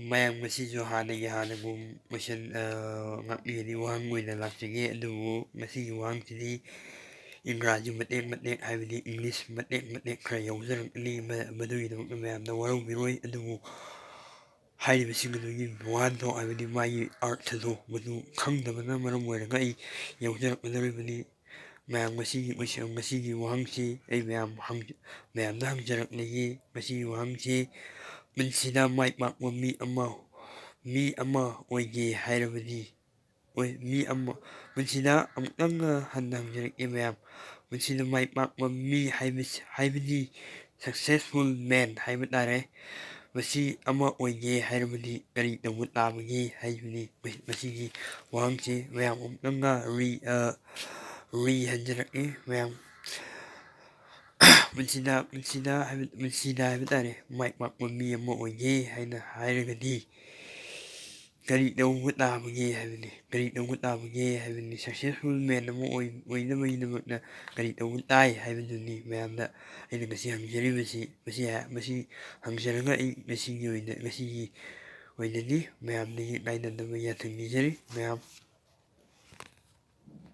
ꯃꯌꯥꯝ ꯉꯁꯤꯁꯨ ꯍꯥꯟꯅꯒꯨꯝ ꯉꯥꯛꯂꯤꯒꯗꯤ ꯋꯥꯍꯪ ꯑꯣꯏꯅ ꯂꯥꯛꯆꯒꯦ ꯑꯗꯨꯕꯨ ꯉꯁꯤꯒꯤ ꯋꯥꯍꯪꯁꯤꯗꯤ ꯏꯪꯒ꯭ꯔꯥꯖꯤ ꯃꯇꯦꯛ ꯃꯇꯦꯛ ꯍꯥꯏꯕꯗꯤ ꯏꯪꯂꯤꯁ ꯃꯇꯦꯛ ꯃꯇꯦꯛ ꯈꯔ ꯌꯥꯎꯖꯔꯛꯀꯅꯤ ꯃꯗꯨꯒꯤꯗꯃꯛꯇ ꯃꯌꯥꯝꯗ ꯋꯥꯔꯧꯕꯤꯔꯣꯏ ꯑꯗꯨꯕꯨ ꯍꯥꯏꯔꯤꯕꯁꯤꯡ ꯑꯗꯨꯒꯤ ꯋꯥꯍꯟꯊꯣꯛ ꯍꯥꯏꯕꯗꯤ ꯃꯥꯒꯤ ꯑꯥꯔꯊꯗꯣ ꯃꯗꯨ ꯈꯪꯗꯕꯅ ꯃꯔꯝ ꯑꯣꯏꯔꯒ ꯑꯩ ꯌꯧꯖꯔꯛꯀꯗꯧꯔꯤꯕꯅꯤ ꯃꯌꯥꯝ ꯉꯁꯤꯒꯤ ꯋꯥꯍꯪꯁꯤ ꯑꯩ ꯃꯌꯥꯝꯗ ꯍꯪꯖꯔꯛꯂꯤꯒꯤ ꯉꯁꯤꯒꯤ ꯋꯥꯍꯪꯁꯤ ꯄꯨꯟꯁꯤꯗ ꯃꯥꯏ ꯄꯥꯛꯄ ꯃꯤ ꯑꯃ ꯑꯣꯏꯒꯦ ꯍꯥꯏꯔꯕꯗꯤ ꯄꯨꯟꯁꯤꯗ ꯑꯃꯨꯛꯇꯪꯒ ꯍꯟꯅ ꯍꯪꯖꯔꯛꯀꯦ ꯃꯌꯥꯝ ꯄꯨꯟꯁꯤꯗ ꯃꯥꯏ ꯄꯥꯛꯄ ꯃꯤ ꯍꯥꯏꯕꯗꯤ ꯁꯛꯁꯦꯁꯐꯨꯜ ꯃꯦꯟ ꯍꯥꯏꯕ ꯇꯥꯔꯦ ꯃꯁꯤ ꯑꯃ ꯑꯣꯏꯒꯦ ꯍꯥꯏꯔꯕꯗꯤ ꯀꯔꯤ ꯇꯧꯕ ꯇꯥꯕꯒꯦ ꯍꯥꯏꯕꯅꯤ ꯃꯁꯤꯒꯤ ꯋꯥꯍꯪꯁꯤ ꯃꯌꯥꯝ ꯑꯃꯨꯛꯇꯪꯒ ꯍꯟꯖꯔꯛꯏ ꯃꯌꯥꯝ ꯄꯨꯟꯁꯤꯗ ꯍꯥꯏꯕ ꯇꯥꯔꯦ ꯃꯥꯏ ꯄꯥꯛꯄ ꯃꯤ ꯑꯃ ꯑꯣꯏꯒꯦ ꯍꯥꯏꯅ ꯍꯥꯏꯔꯒꯗꯤ ꯀꯔꯤ ꯇꯧꯕ ꯇꯥꯕꯒꯦ ꯍꯥꯏꯕꯅꯤ ꯁꯛꯁꯦꯁꯐꯨꯜ ꯃꯦꯟ ꯑꯃ ꯑꯣꯏꯅꯕꯒꯤꯗꯃꯛꯇ ꯀꯔꯤ ꯇꯧꯕ ꯇꯥꯏ ꯍꯥꯏꯕꯗꯨꯅꯤ ꯃꯌꯥꯝꯗ ꯑꯩꯅ ꯉꯁꯤ ꯍꯪꯖꯔꯤꯕꯁꯤ ꯃꯁꯤ ꯍꯪꯖꯔꯒ ꯑꯩ ꯉꯁꯤꯒꯤ ꯑꯣꯏꯅꯗꯤ ꯃꯌꯥꯝꯗꯒꯤ ꯀꯥꯏꯅꯗꯕ ꯌꯥꯊꯪ ꯅꯤꯖꯔꯤ ꯃꯌꯥꯝ